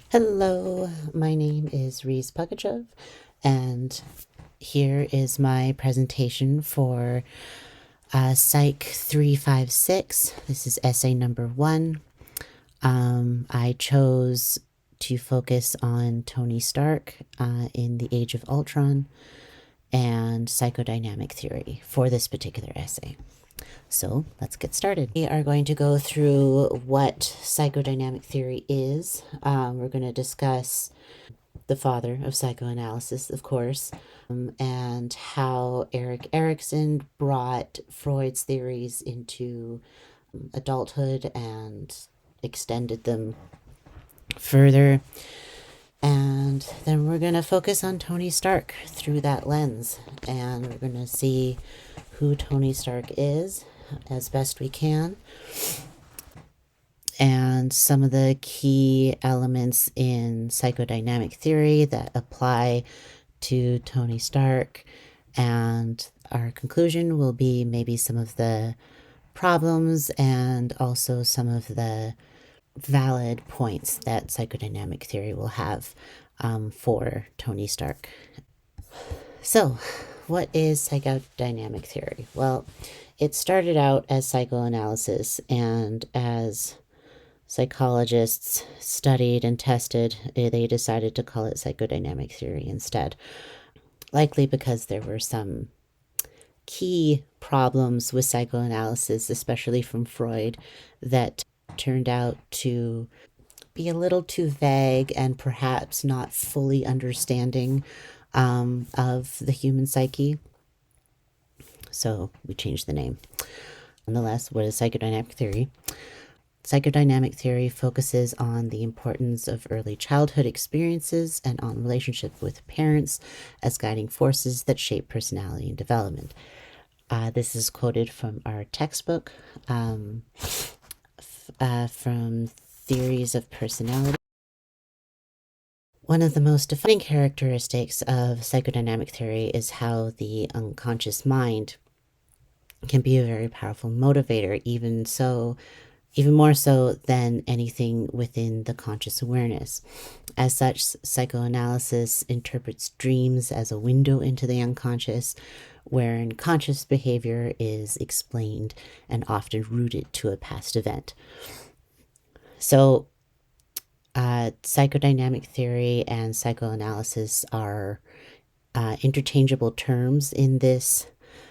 Hello, my name is Reese Pugachev, and here is my presentation for Psych 356. This is essay number 1. I chose to focus on Tony Stark in The Age of Ultron and psychodynamic theory for this particular essay. So let's get started. We are going to go through what psychodynamic theory is. We're going to discuss the father of psychoanalysis, of course, and how Erik Erikson brought Freud's theories into adulthood and extended them further. And then we're going to focus on Tony Stark through that lens, and we're going to see who Tony Stark is as best we can, and some of the key elements in psychodynamic theory that apply to Tony Stark. And our conclusion will be maybe some of the problems and also some of the valid points that psychodynamic theory will have for Tony Stark. So, what is psychodynamic theory? Well, it started out as psychoanalysis, and as psychologists studied and tested, they decided to call it psychodynamic theory instead. Likely because there were some key problems with psychoanalysis, especially from Freud, that turned out to be a little too vague and perhaps not fully understanding of the human psyche. So we changed the name. Nonetheless, what is psychodynamic theory? Psychodynamic theory focuses on the importance of early childhood experiences and on relationship with parents as guiding forces that shape personality and development. This is quoted from our textbook, from Theories of Personality. One of the most defining characteristics of psychodynamic theory is how the unconscious mind can be a very powerful motivator, even more so than anything within the conscious awareness. As such, psychoanalysis interprets dreams as a window into the unconscious, wherein conscious behavior is explained and often rooted to a past event. So, psychodynamic theory and psychoanalysis are interchangeable terms in this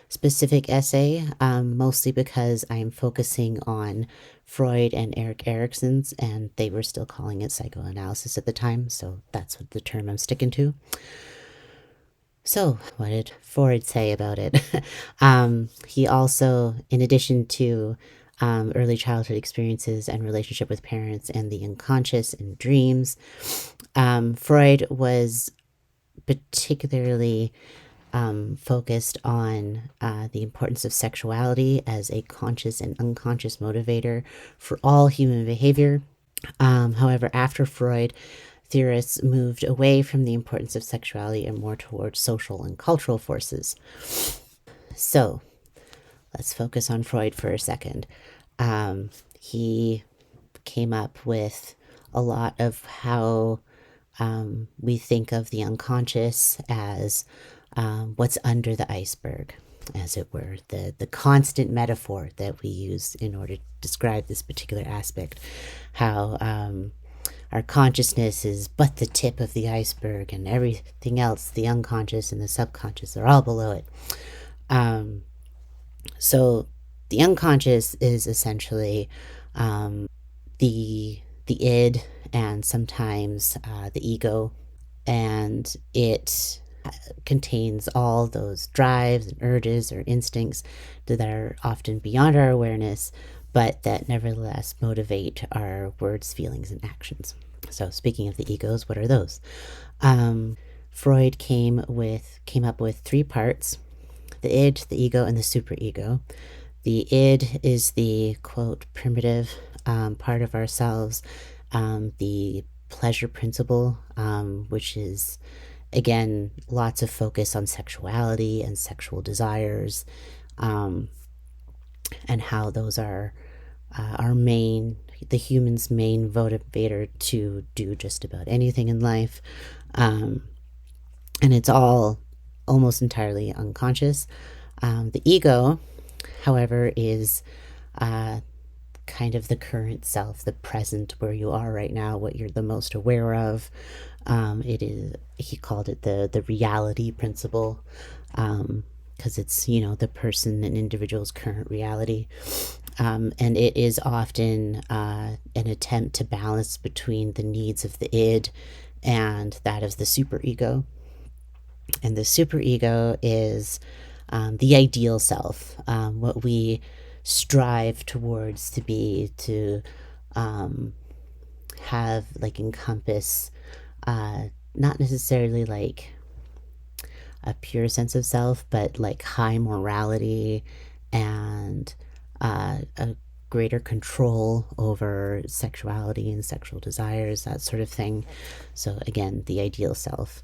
specific essay, mostly because I'm focusing on Freud and Erik Erikson's, and they were still calling it psychoanalysis at the time, so that's what the term I'm sticking to. So, what did Freud say about it? He also, in addition to early childhood experiences and relationship with parents and the unconscious and dreams, Freud was particularly focused on the importance of sexuality as a conscious and unconscious motivator for all human behavior. However, after Freud, theorists moved away from the importance of sexuality and more towards social and cultural forces. So, let's focus on Freud for a second. He came up with a lot of how we think of the unconscious as what's under the iceberg, as it were, the constant metaphor that we use in order to describe this particular aspect, how our consciousness is but the tip of the iceberg, and everything else, the unconscious and the subconscious, are all below it. So the unconscious is essentially the id and sometimes the ego, and it contains all those drives and urges or instincts that are often beyond our awareness, but that nevertheless motivate our words, feelings, and actions. So speaking of the egos, what are those? Freud came up with 3 parts: the id, the ego, and the superego. The id is the, quote, primitive part of ourselves, the pleasure principle, which is, again, lots of focus on sexuality and sexual desires, and how those are our main the human's main motivator to do just about anything in life. Um, and it's all almost entirely unconscious. The ego, however, is uh, kind of the current self, the present, where you are right now, what you're the most aware of. It is, he called it the reality principle, because it's, you know, the person and individual's current reality. And it is often an attempt to balance between the needs of the id and that of the superego. And the superego is the ideal self, what we strive towards to be, to have, like, encompass, not necessarily like a pure sense of self, but like high morality and a greater control over sexuality and sexual desires, that sort of thing. So, again, the ideal self.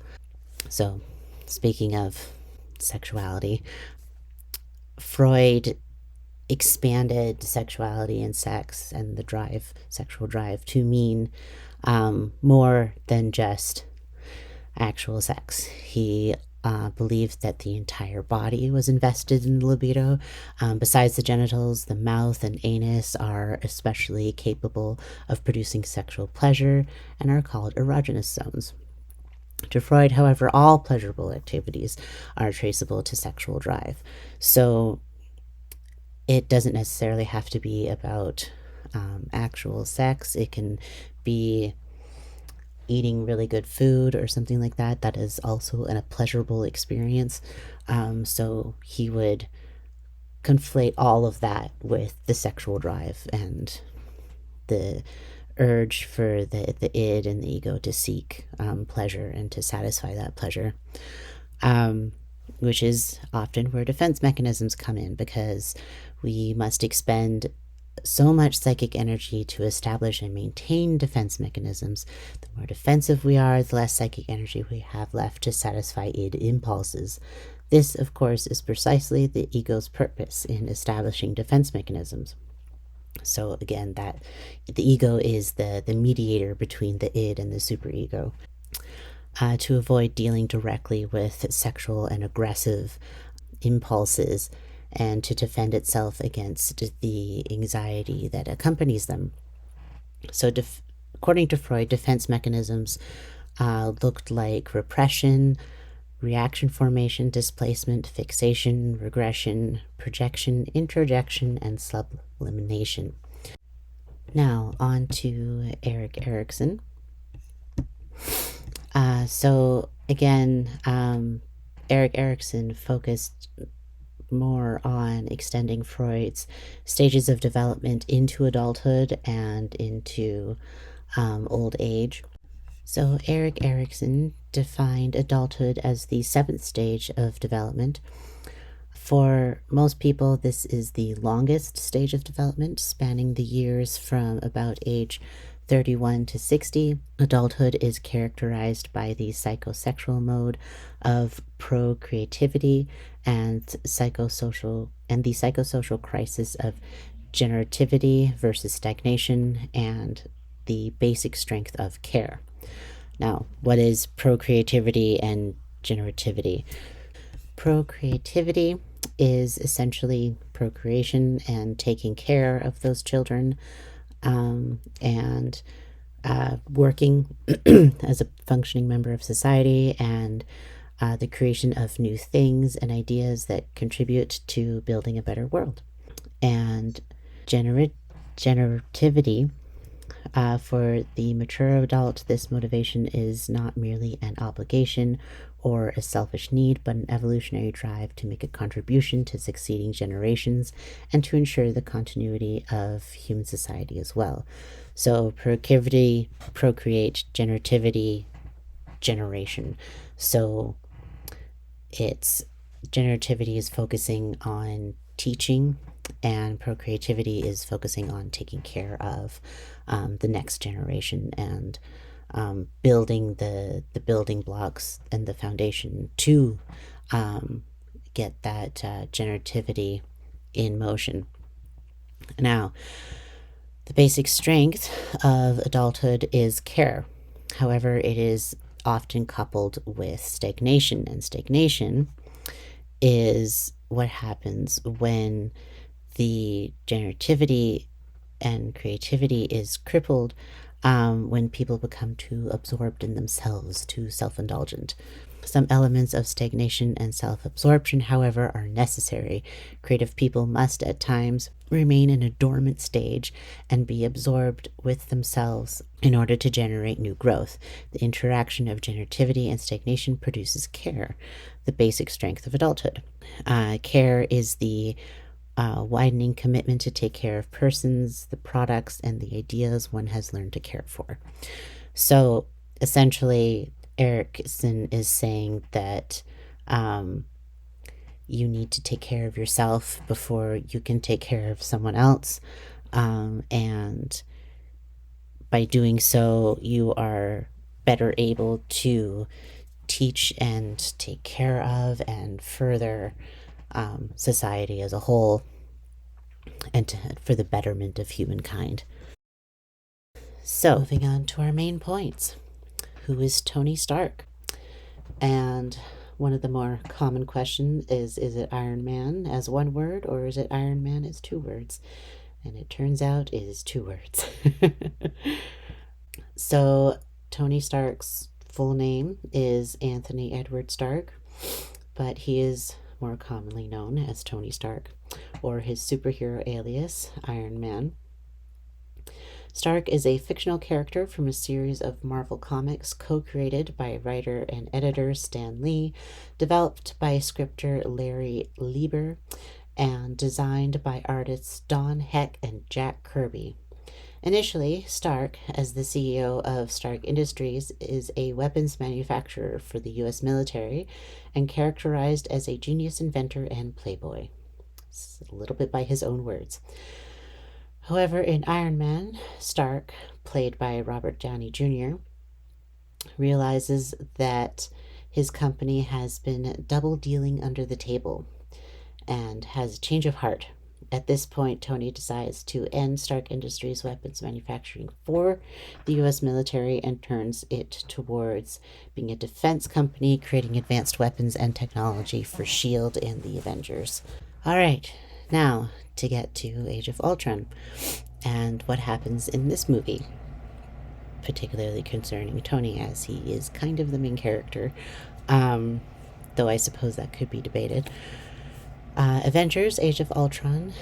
So, speaking of sexuality, Freud expanded sexuality and sex and the drive, sexual drive, to mean more than just actual sex. He believed that the entire body was invested in the libido. Besides the genitals, the mouth and anus are especially capable of producing sexual pleasure and are called erogenous zones. To Freud, however, all pleasurable activities are traceable to sexual drive. So it doesn't necessarily have to be about actual sex. It can be eating really good food or something like that. That is also a pleasurable experience. So he would conflate all of that with the sexual drive and the urge for the id and the ego to seek pleasure and to satisfy that pleasure, which is often where defense mechanisms come in, because we must expend so much psychic energy to establish and maintain defense mechanisms. The more defensive we are, the less psychic energy we have left to satisfy id impulses. This, of course, is precisely the ego's purpose in establishing defense mechanisms. So again, that the ego is the mediator between the id and the superego. To avoid dealing directly with sexual and aggressive impulses, and to defend itself against the anxiety that accompanies them. So, according to Freud, defense mechanisms looked like repression, reaction formation, displacement, fixation, regression, projection, introjection, and sublimination. Now, on to Erik Erikson. So, again, Erik Erikson focused more on extending Freud's stages of development into adulthood and into old age. So Erik Erikson defined adulthood as the 7th stage of development. For most people, this is the longest stage of development, spanning the years from about age 31 to 60. Adulthood is characterized by the psychosexual mode of procreativity and the psychosocial crisis of generativity versus stagnation, and the basic strength of care. Now, what is procreativity and generativity? Procreativity is essentially procreation and taking care of those children, and working as a functioning member of society, and the creation of new things and ideas that contribute to building a better world. And generativity, for the mature adult, this motivation is not merely an obligation or a selfish need, but an evolutionary drive to make a contribution to succeeding generations and to ensure the continuity of human society as well. So procreativity, procreate, generativity, generation. So it's generativity is focusing on teaching, and procreativity is focusing on taking care of the next generation and building the building blocks and the foundation to get that generativity in motion. Now, The basic strength of adulthood is care. However, it is often coupled with stagnation, and stagnation is what happens when the generativity and creativity is crippled, when people become too absorbed in themselves, too self indulgent. Some elements of stagnation and self absorption, however, are necessary. Creative people must at times remain in a dormant stage and be absorbed with themselves in order to generate new growth. The interaction of generativity and stagnation produces care, the basic strength of adulthood. Care is the widening commitment to take care of persons, the products, and the ideas one has learned to care for. So essentially, Erickson is saying that you need to take care of yourself before you can take care of someone else. And by doing so, you are better able to teach and take care of and further society as a whole, and for the betterment of humankind. So, moving on to our main points. Who is Tony Stark? And one of the more common questions is it Iron Man as one word, or is it Iron Man as two words? And it turns out it is two words. So, Tony Stark's full name is Anthony Edward Stark, but he is more commonly known as Tony Stark, or his superhero alias, Iron Man. Stark is a fictional character from a series of Marvel comics co-created by writer and editor Stan Lee, developed by scripter Larry Lieber, and designed by artists Don Heck and Jack Kirby. Initially, Stark, as the CEO of Stark Industries, is a weapons manufacturer for the U.S. military and characterized as a genius inventor and playboy. It's a little bit by his own words. However, in Iron Man, Stark, played by Robert Downey Jr., realizes that his company has been double dealing under the table and has a change of heart. At this point, Tony decides to end Stark Industries weapons manufacturing for the U.S. military and turns it towards being a defense company, creating advanced weapons and technology for S.H.I.E.L.D. and the Avengers. All right, now to get to Age of Ultron and what happens in this movie, particularly concerning Tony, as he is kind of the main character, though I suppose that could be debated. Avengers Age of Ultron,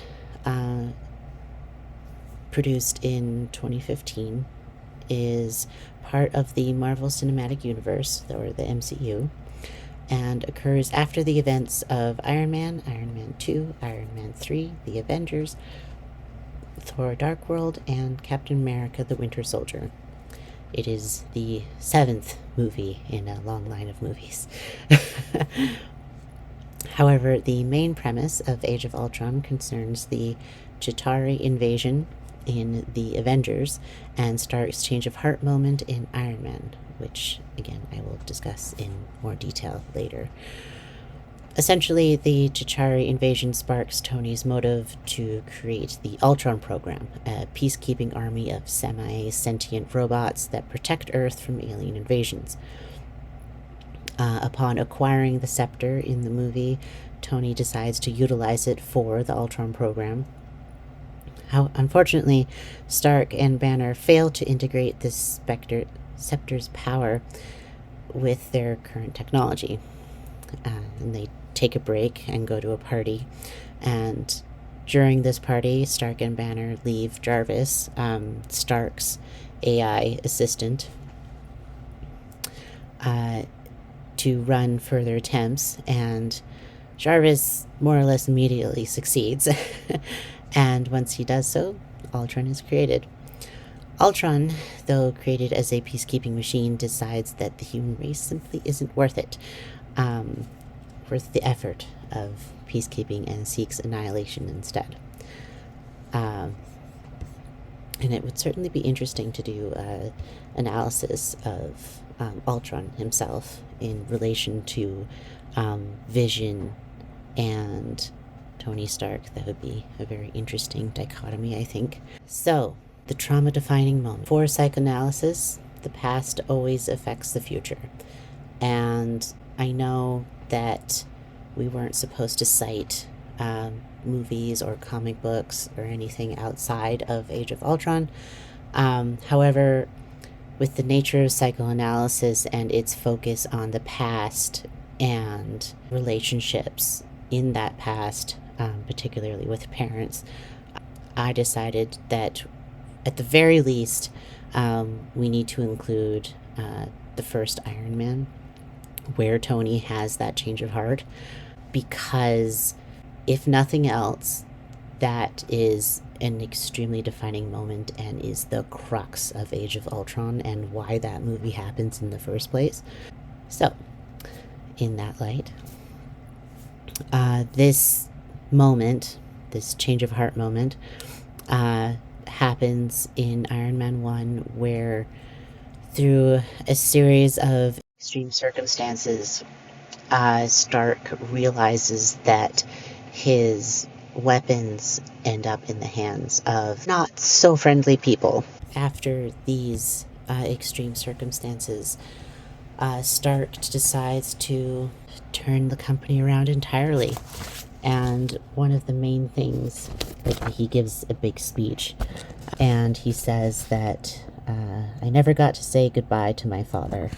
produced in 2015, is part of the Marvel Cinematic Universe, or the MCU, and occurs after the events of Iron Man 2, Iron Man 3, The Avengers, Thor Dark World, and Captain America the Winter Soldier. It is the 7th movie in a long line of movies. However, the main premise of Age of Ultron concerns the Chitauri invasion in The Avengers and Stark's change of heart moment in Iron Man, which, again, I will discuss in more detail later. Essentially, the Chitauri invasion sparks Tony's motive to create the Ultron program, a peacekeeping army of semi-sentient robots that protect Earth from alien invasions. Upon acquiring the scepter in the movie, Tony decides to utilize it for the Ultron program. Unfortunately, Stark and Banner fail to integrate this scepter's power with their current technology. And they take a break and go to a party. And during this party, Stark and Banner leave Jarvis, Stark's AI assistant, to run further attempts, and Jarvis more or less immediately succeeds. And once he does so, Ultron is created. Ultron, though created as a peacekeeping machine, decides that the human race simply isn't worth it, worth the effort of peacekeeping, and seeks annihilation instead. And it would certainly be interesting to do an analysis of Ultron himself in relation to Vision and Tony Stark. That would be a very interesting dichotomy, I think. So, the trauma-defining moment. For psychoanalysis, the past always affects the future. And I know that we weren't supposed to cite movies or comic books or anything outside of Age of Ultron. However, with the nature of psychoanalysis and its focus on the past and relationships in that past, particularly with parents, I decided that at the very least, we need to include the first Iron Man, where Tony has that change of heart, because if nothing else, that is an extremely defining moment and is the crux of Age of Ultron and why that movie happens in the first place. So, in that light, this moment, this change of heart moment, happens in Iron Man 1, where through a series of extreme circumstances, Stark realizes that his weapons end up in the hands of not so friendly people. After these extreme circumstances, Stark decides to turn the company around entirely. And one of the main things, he gives a big speech, and he says that I never got to say goodbye to my father.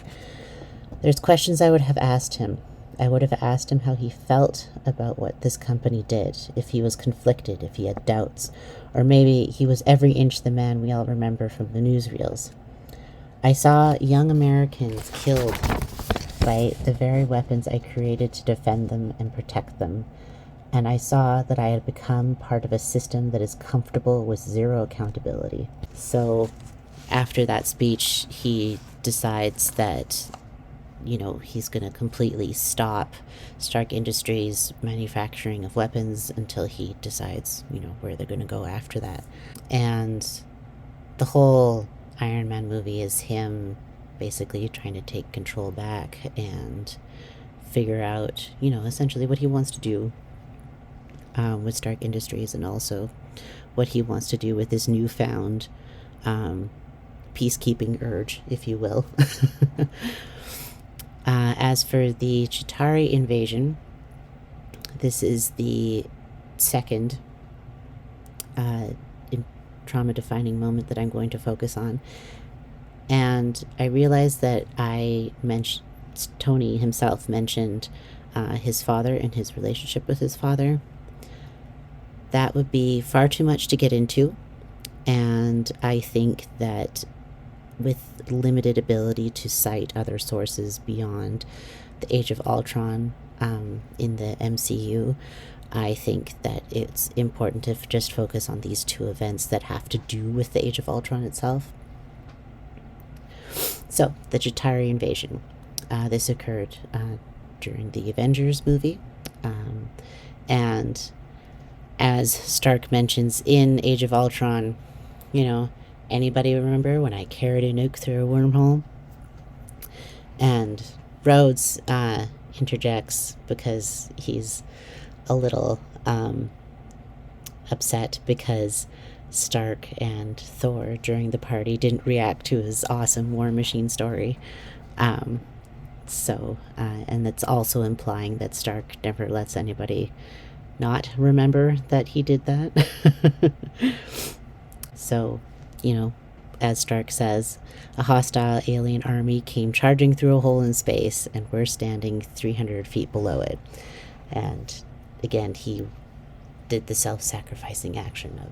There's questions I would have asked him. I would have asked him how he felt about what this company did, if he was conflicted, if he had doubts, or maybe he was every inch the man we all remember from the newsreels. I saw young Americans killed by the very weapons I created to defend them and protect them, and I saw that I had become part of a system that is comfortable with zero accountability. So, after that speech, he decides that he's going to completely stop Stark Industries' manufacturing of weapons until he decides, where they're going to go after that. And the whole Iron Man movie is him basically trying to take control back and figure out, essentially what he wants to do with Stark Industries, and also what he wants to do with his newfound peacekeeping urge, if you will. As for the Chitauri invasion, this is the second trauma-defining moment that I'm going to focus on. And I realized that Tony himself mentioned his father and his relationship with his father. That would be far too much to get into, and I think that with limited ability to cite other sources beyond the Age of Ultron in the MCU, I think that it's important to just focus on these two events that have to do with the Age of Ultron itself. So, the Chitauri invasion. This occurred during the Avengers movie, and as Stark mentions in Age of Ultron, anybody remember when I carried a nuke through a wormhole? And Rhodes interjects because he's a little upset because Stark and Thor during the party didn't react to his awesome War Machine story. And that's also implying that Stark never lets anybody not remember that he did that. So, as Stark says, a hostile alien army came charging through a hole in space, and we're standing 300 feet below it. And again, he did the self-sacrificing action of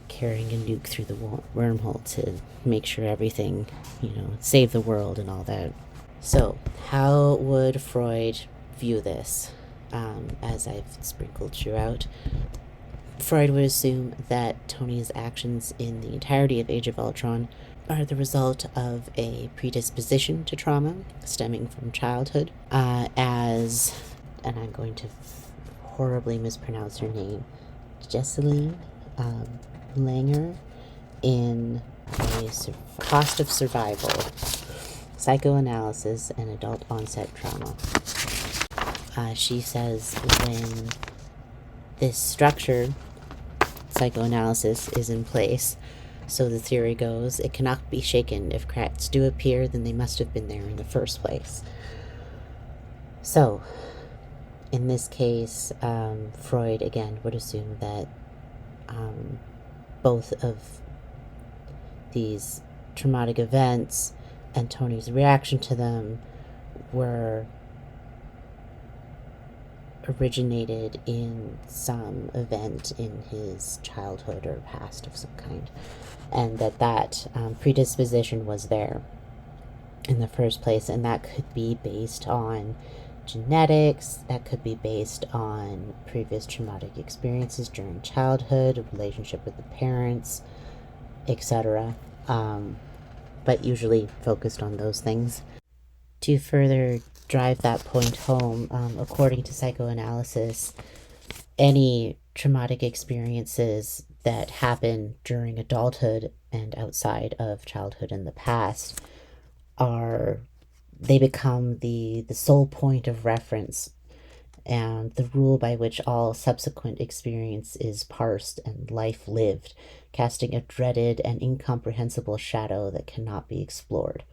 carrying a nuke through the wormhole to make sure everything, save the world and all that. So, how would Freud view this? As I've sprinkled throughout, Freud would assume that Tony's actions in the entirety of Age of Ultron are the result of a predisposition to trauma stemming from childhood, and I'm going to horribly mispronounce her name, Jesseline Langer, in a Cost of Survival, Psychoanalysis and Adult Onset Trauma. She says when this structure, psychoanalysis, is in place, So the theory goes, it cannot be shaken. If cracks do appear, then they must have been there in the first place. So, in this case, Freud again would assume that both of these traumatic events and Tony's reaction to them were originated in some event in his childhood or past of some kind, and that predisposition was there in the first place, and that could be based on genetics, that could be based on previous traumatic experiences during childhood, a relationship with the parents, etc. But usually focused on those things. To further drive that point home, according to psychoanalysis, any traumatic experiences that happen during adulthood and outside of childhood in the past are they become the sole point of reference and the rule by which all subsequent experience is parsed and life lived, casting a dreaded and incomprehensible shadow that cannot be explored,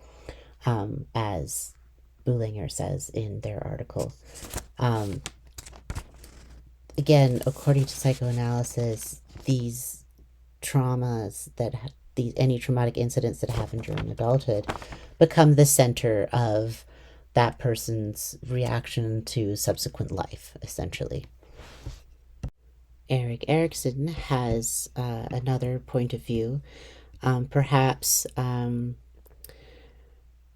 as Boulanger says in their article. Again, according to psychoanalysis, these traumas any traumatic incidents that happen during adulthood become the center of that person's reaction to subsequent life, essentially. Erik Erikson has another point of view, perhaps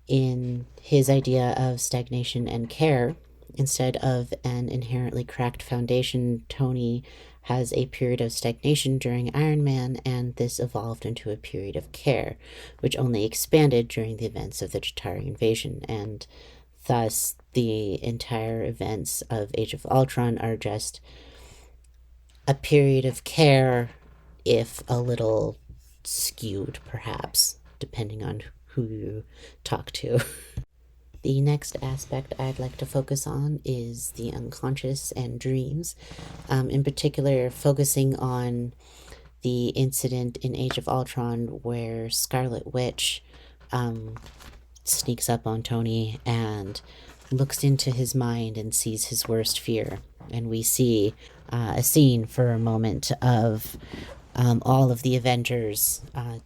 in his idea of stagnation and care. Instead of an inherently cracked foundation, Tony has a period of stagnation during Iron Man, and this evolved into a period of care, which only expanded during the events of the Chitauri invasion, and thus the entire events of Age of Ultron are just a period of care, if a little skewed, perhaps, depending on who you talk to. The next aspect I'd like to focus on is the unconscious and dreams, in particular focusing on the incident in Age of Ultron where Scarlet Witch sneaks up on Tony and looks into his mind and sees his worst fear. And we see a scene for a moment of all of the Avengers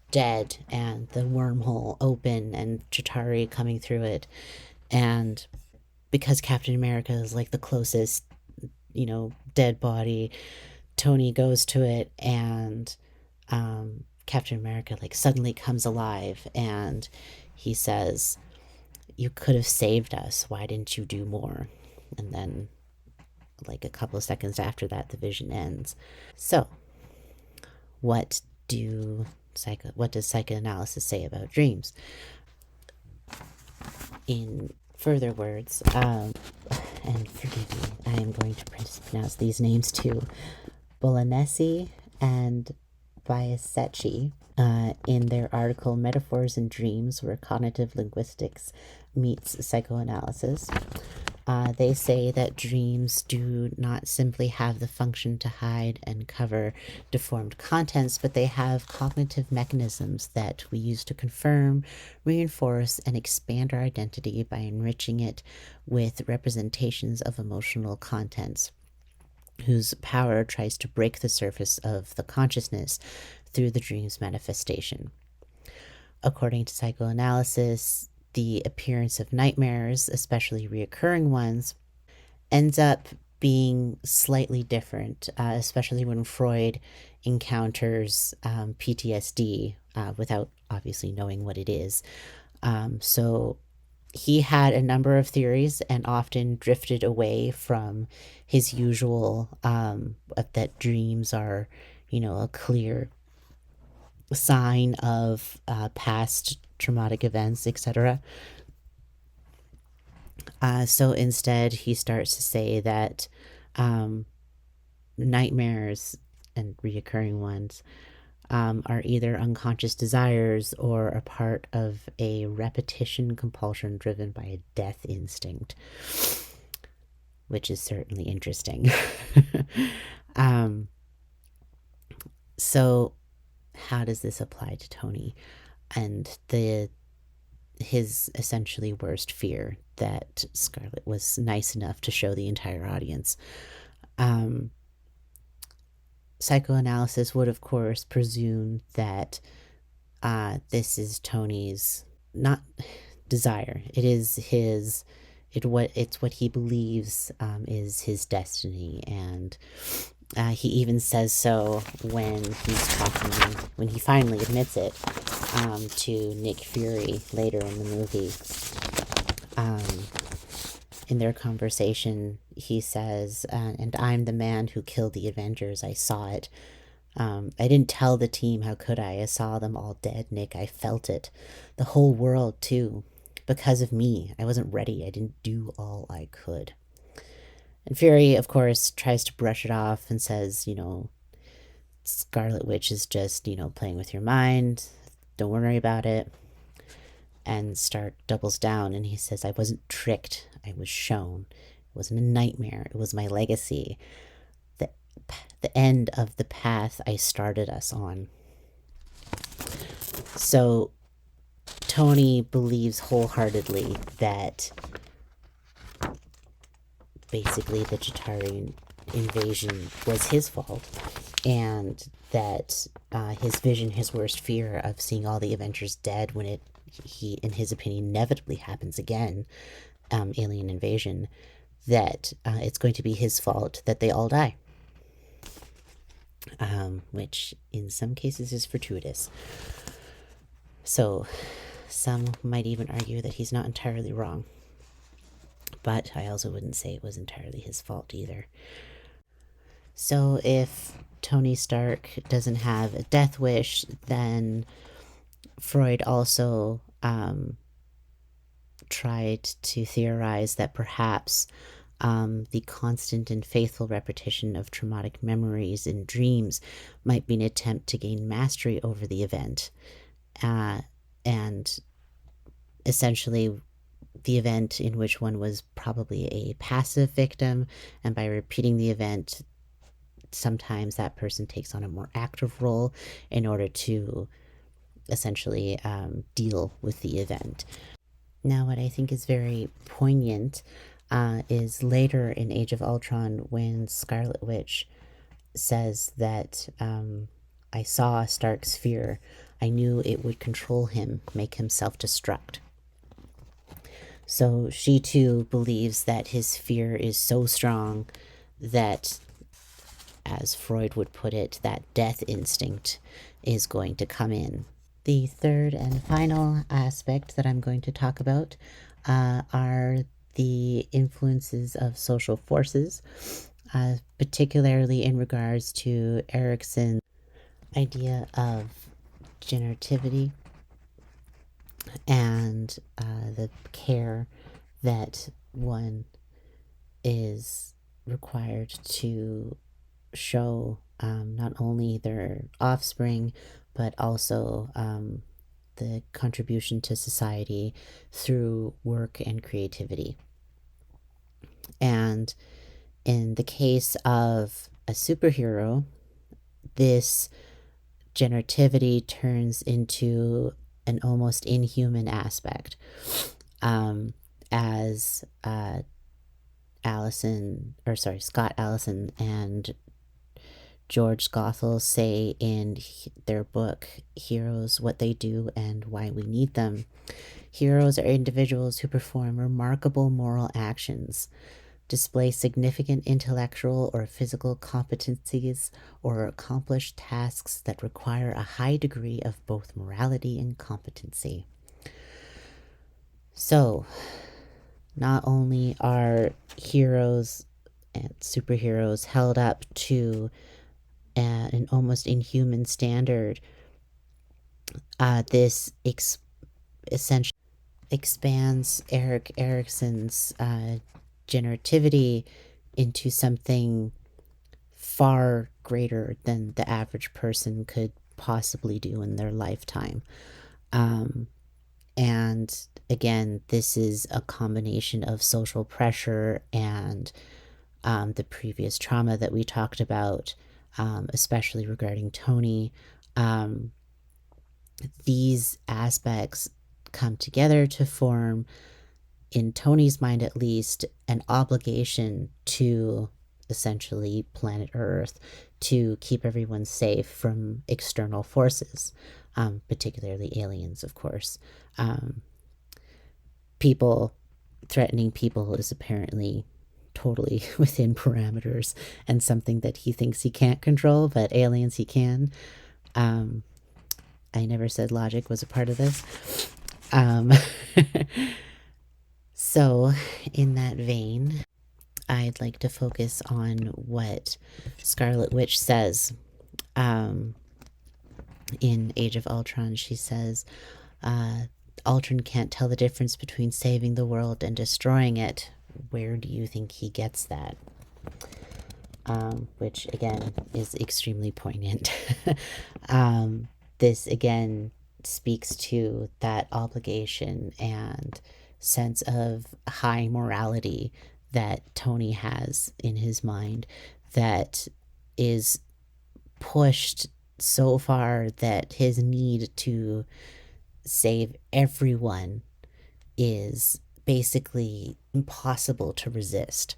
dead and the wormhole open and Chitauri coming through it. And because Captain America is like the closest, dead body, Tony goes to it, and Captain America like suddenly comes alive, and he says, "You could have saved us. Why didn't you do more?" And then, like a couple of seconds after that, the vision ends. So, what does psychoanalysis say about dreams? In further words, and forgive me, I am going to pronounce these names too, Bolognesi and PSYCH, in their article Metaphors and Dreams, where cognitive linguistics meets psychoanalysis. They say that dreams do not simply have the function to hide and cover deformed contents, but they have cognitive mechanisms that we use to confirm, reinforce, and expand our identity by enriching it with representations of emotional contents, whose power tries to break the surface of the consciousness through the dream's manifestation. According to psychoanalysis, the appearance of nightmares, especially reoccurring ones, ends up being slightly different, especially when Freud encounters PTSD without obviously knowing what it is. So he had a number of theories and often drifted away from his usual that dreams are, a clear sign of past traumatic events, etc. So instead, he starts to say that nightmares and reoccurring ones are either unconscious desires or a part of a repetition compulsion driven by a death instinct, which is certainly interesting. So how does this apply to Tony? And his essentially worst fear that Scarlett was nice enough to show the entire audience. Psychoanalysis would, of course, presume that this is Tony's not desire. It is his. It's what he believes is his destiny, and he even says so when he's talking, when he finally admits it to Nick Fury later in the movie. In their conversation, he says, and I'm the man who killed the Avengers. I saw it. I didn't tell the team, how could I? I saw them all dead, Nick. I felt it. The whole world, too. Because of me. I wasn't ready. I didn't do all I could. And Fury, of course, tries to brush it off and says, Scarlet Witch is just, playing with your mind. Don't worry about it. And Stark doubles down and he says, I wasn't tricked. I was shown. It wasn't a nightmare. It was my legacy. The end of the path I started us on. So Tony believes wholeheartedly that basically the Chitauri invasion was his fault, and that his vision, his worst fear of seeing all the Avengers dead when he, in his opinion, inevitably happens again, alien invasion, that it's going to be his fault that they all die. Which in some cases is fortuitous. So some might even argue that he's not entirely wrong. But I also wouldn't say it was entirely his fault either. So if Tony Stark doesn't have a death wish, then Freud also tried to theorize that perhaps the constant and faithful repetition of traumatic memories in dreams might be an attempt to gain mastery over the event. And essentially, the event in which one was probably a passive victim, and by repeating the event, sometimes that person takes on a more active role in order to essentially deal with the event. Now, what I think is very poignant is later in Age of Ultron when Scarlet Witch says that I saw Stark's fear. I knew it would control him, make him self-destruct. So she too believes that his fear is so strong that, as Freud would put it, that death instinct is going to come in. The third and final aspect that I'm going to talk about are the influences of social forces, particularly in regards to Erickson's idea of generativity and the care that one is required to show not only their offspring, but also the contribution to society through work and creativity. And in the case of a superhero, this generativity turns into an almost inhuman aspect, as Scott Allison and George Gothel say in their book, Heroes, What They Do and Why We Need Them. Heroes are individuals who perform remarkable moral actions, display significant intellectual or physical competencies, or accomplish tasks that require a high degree of both morality and competency. So, not only are heroes and superheroes held up to an almost inhuman standard, this essentially expands Erik Erikson's generativity into something far greater than the average person could possibly do in their lifetime. And again, this is a combination of social pressure and the previous trauma that we talked about, especially regarding Tony, Um, these aspects come together to form, in Tony's mind at least, an obligation to essentially planet Earth to keep everyone safe from external forces, particularly aliens, of course. Um, people threatening people is apparently totally within parameters and something that he thinks he can't control, but aliens he can. Um, I never said logic was a part of this. Um, so, in that vein, I'd like to focus on what Scarlet Witch says. Um, in Age of Ultron, she says, Ultron can't tell the difference between saving the world and destroying it. Where do you think he gets that? Which, again, is extremely poignant. This, again, speaks to that obligation and sense of high morality that Tony has in his mind that is pushed so far that his need to save everyone is basically impossible to resist.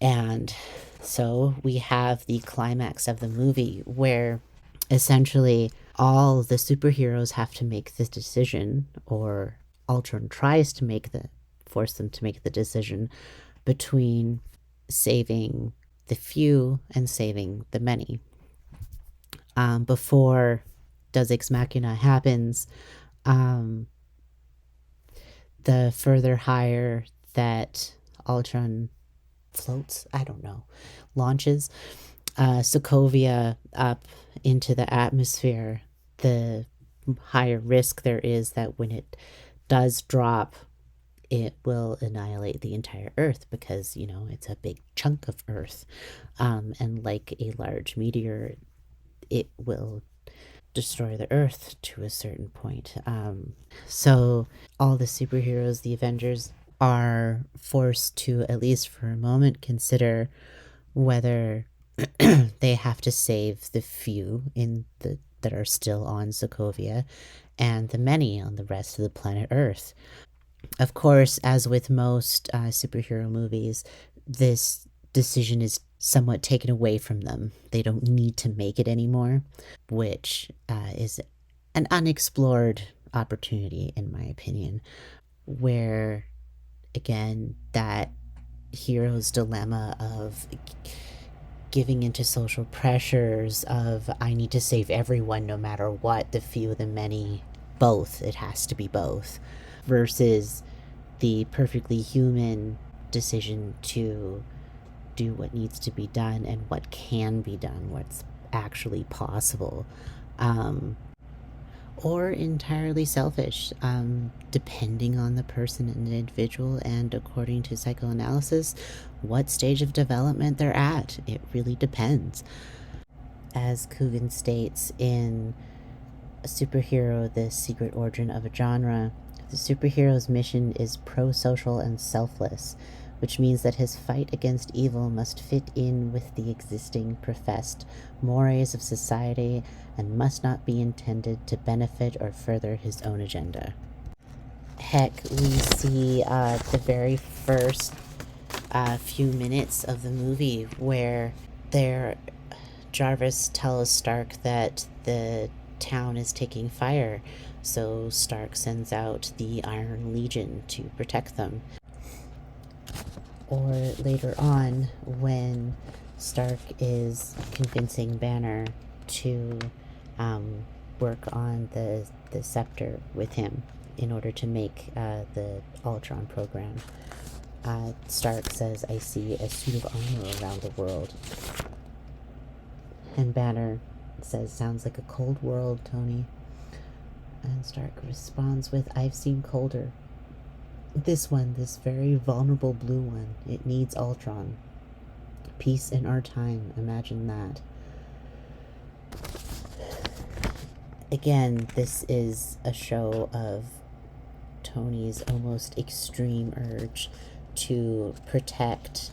And so we have the climax of the movie where essentially all the superheroes have to make this decision, or Ultron tries to force them to make the decision between saving the few and saving the many. Before Deus Ex Machina happens, um, the further higher that Ultron floats, I don't know, launches Sokovia up into the atmosphere, the higher risk there is that when it does drop, it will annihilate the entire Earth because, you know, it's a big chunk of Earth. And like a large meteor, it will destroy the Earth to a certain point. So all the superheroes, the Avengers, are forced to, at least for a moment, consider whether they have to save the few that are still on Sokovia and the many on the rest of the planet Earth. Of course, as with most superhero movies, this decision is somewhat taken away from them. They don't need to make it anymore, which is an unexplored opportunity, in my opinion, where, again, that hero's dilemma of giving into social pressures of I need to save everyone no matter what, the few, the many, both. It has to be both. Versus the perfectly human decision to do what needs to be done and what can be done, what's actually possible. Or entirely selfish, depending on the person and the individual, and according to psychoanalysis, what stage of development they're at. It really depends. As Coogan states in A Superhero, The Secret Origin of a Genre, the superhero's mission is pro-social and selfless, which means that his fight against evil must fit in with the existing professed mores of society and must not be intended to benefit or further his own agenda. Heck, we see the very first few minutes of the movie where Jarvis tells Stark that the town is taking fire, so Stark sends out the Iron Legion to protect them. Or later on, when Stark is convincing Banner to work on the scepter with him in order to make the Ultron program. Stark says, I see a suit of armor around the world. And Banner says, sounds like a cold world, Tony. And Stark responds with, I've seen colder. This one, this very vulnerable blue one, it needs Ultron. Peace in our time, imagine that. Again, this is a show of Tony's almost extreme urge to protect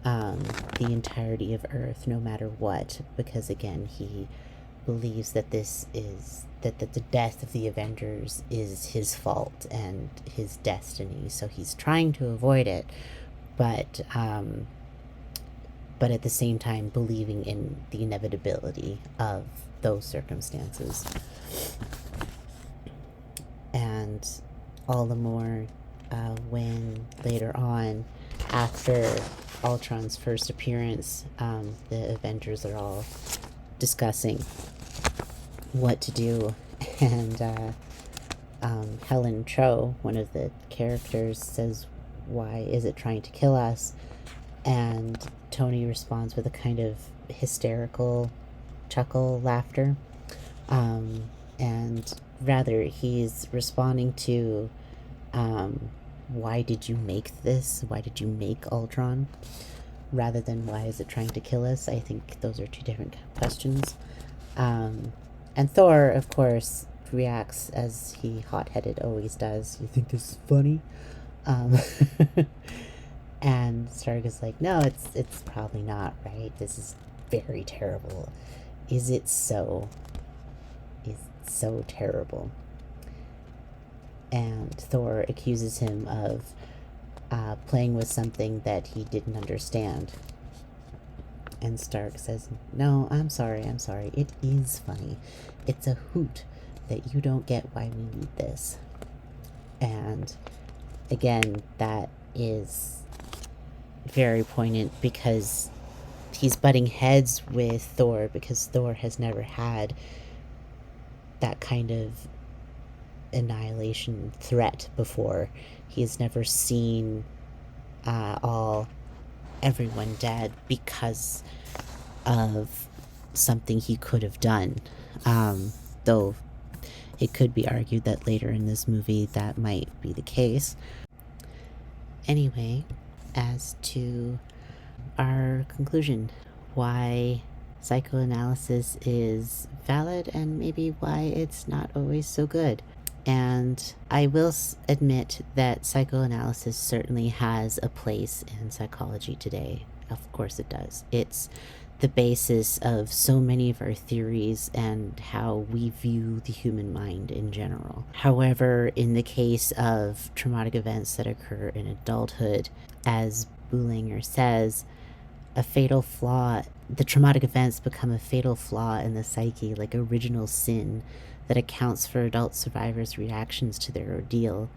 the entirety of Earth, no matter what, because again, he believes that the death of the Avengers is his fault and his destiny, so he's trying to avoid it, but at the same time believing in the inevitability of those circumstances. And all the more when later on, after Ultron's first appearance, the Avengers are all discussing what to do, and Helen Cho, one of the characters, says, "Why is it trying to kill us?" And Tony responds with a kind of hysterical chuckle laughter. And rather, he's responding to, why did you make this? Why did you make Ultron? Rather than why is it trying to kill us? I think those are two different questions. And Thor, of course, reacts as he hot-headed always does. You think this is funny? Um, and Stark is like, no, it's probably not, right? This is very terrible. Is it so? Is it so terrible? And Thor accuses him of playing with something that he didn't understand. And Stark says, no, I'm sorry. It is funny. It's a hoot that you don't get why we need this. And again, that is very poignant because he's butting heads with Thor because Thor has never had that kind of annihilation threat before. He has never seen everyone dead because of something he could have done. Though it could be argued that later in this movie that might be the case. Anyway, as to our conclusion, why psychoanalysis is valid and maybe why it's not always so good. And I will admit that psychoanalysis certainly has a place in psychology today. Of course it does. It's the basis of so many of our theories and how we view the human mind in general. However, in the case of traumatic events that occur in adulthood, as Boulanger says, a fatal flaw, the traumatic events become a fatal flaw in the psyche, like original sin that accounts for adult survivors' reactions to their ordeal.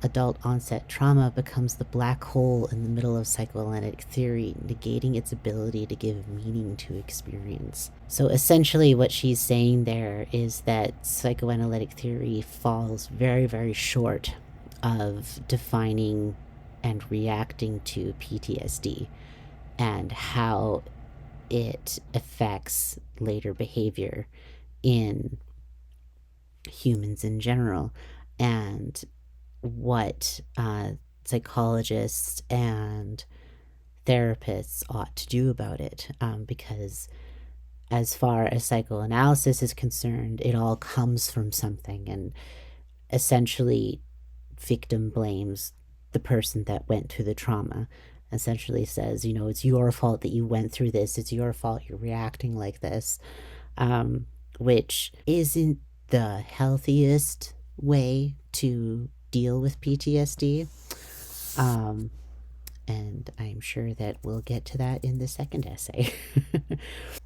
Adult onset trauma becomes the black hole in the middle of psychoanalytic theory, negating its ability to give meaning to experience. So essentially what she's saying there is that psychoanalytic theory falls very, very short of defining and reacting to PTSD and how it affects later behavior in humans in general, and what psychologists and therapists ought to do about it. Because as far as psychoanalysis is concerned, it all comes from something, and essentially victim blames the person that went through the trauma. Essentially says, it's your fault that you went through this. It's your fault you're reacting like this, which isn't the healthiest way to deal with PTSD. And I'm sure that we'll get to that in the second essay.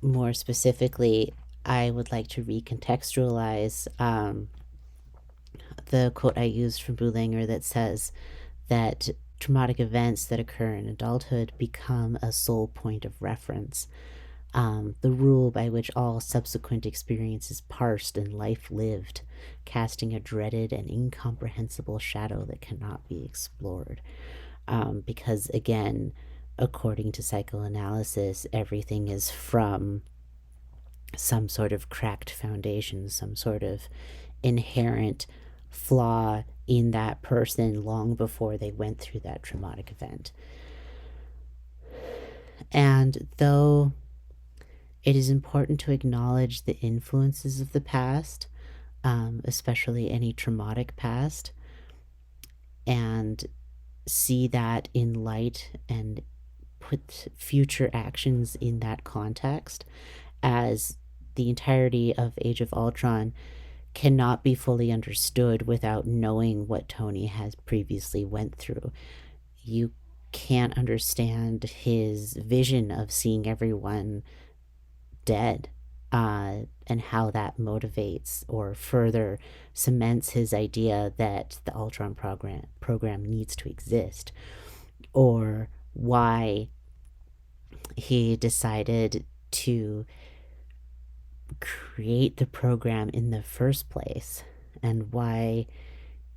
More specifically, I would like to recontextualize the quote I used from Boulanger that says that traumatic events that occur in adulthood become a sole point of reference. The rule by which all subsequent experience is parsed and life lived, casting a dreaded and incomprehensible shadow that cannot be explored. Because again, according to psychoanalysis, everything is from some sort of cracked foundation, some sort of inherent flaw in that person long before they went through that traumatic event. And though it is important to acknowledge the influences of the past, especially any traumatic past, and see that in light and put future actions in that context, as the entirety of Age of Ultron cannot be fully understood without knowing what Tony has previously went through. You can't understand his vision of seeing everyone dead, and how that motivates or further cements his idea that the Ultron program needs to exist, or why he decided to create the program in the first place, and why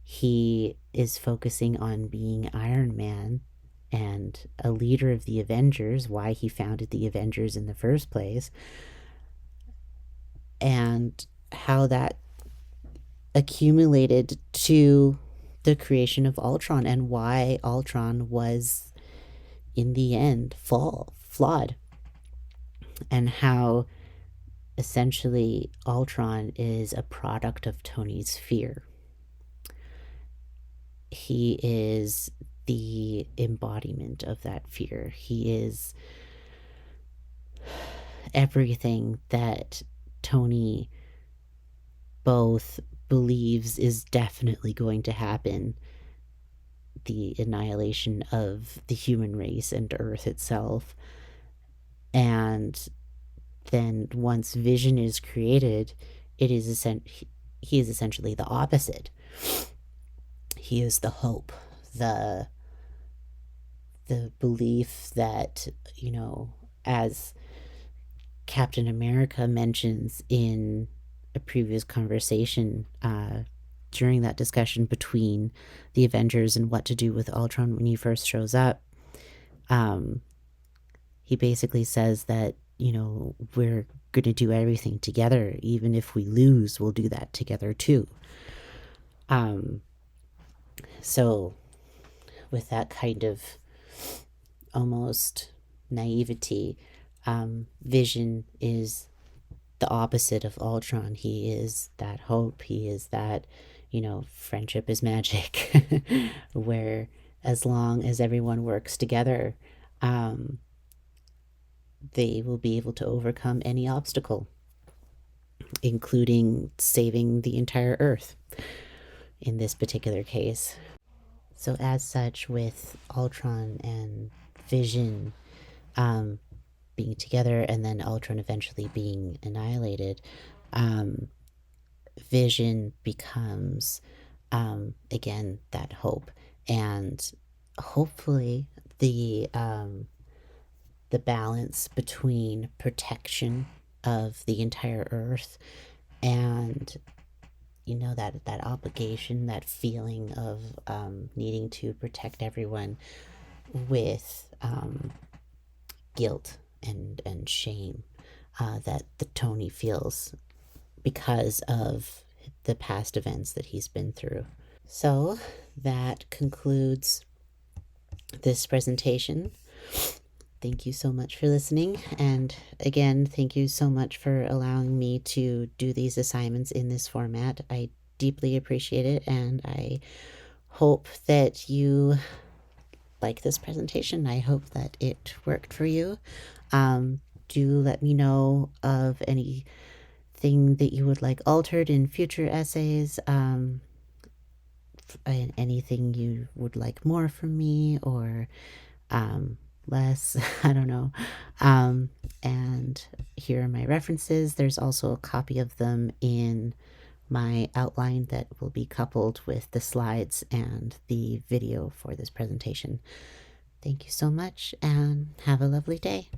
he is focusing on being Iron Man and a leader of the Avengers, why he founded the Avengers in the first place, and how that accumulated to the creation of Ultron, and why Ultron was in the end flawed, and how essentially Ultron is a product of Tony's fear. He is the embodiment of that fear. He is everything that Tony both believes is definitely going to happen, the annihilation of the human race and Earth itself. And then once Vision is created, he is essentially the opposite. He is the hope, the belief that, as Captain America mentions in a previous conversation, during that discussion between the Avengers and what to do with Ultron when he first shows up, he basically says that, we're going to do everything together. Even if we lose, we'll do that together too. So with that kind of almost naivety, Vision is the opposite of Ultron. He is that hope. He is that, friendship is magic, where as long as everyone works together, they will be able to overcome any obstacle, including saving the entire Earth in this particular case. So as such, with Ultron and Vision being together, and then Ultron eventually being annihilated, Vision becomes, again, that hope. And hopefully the balance between protection of the entire Earth and, that obligation, that feeling of needing to protect everyone, with guilt and shame that the Tony feels because of the past events that he's been through. So that concludes this presentation. Thank you so much for listening. And again, thank you so much for allowing me to do these assignments in this format. I deeply appreciate it, and I hope that you like this presentation. I hope that it worked for you. Do let me know of anything that you would like altered in future essays, anything you would like more from me, or less. I don't know. And here are my references. There's also a copy of them in my outline that will be coupled with the slides and the video for this presentation. Thank you so much, and have a lovely day.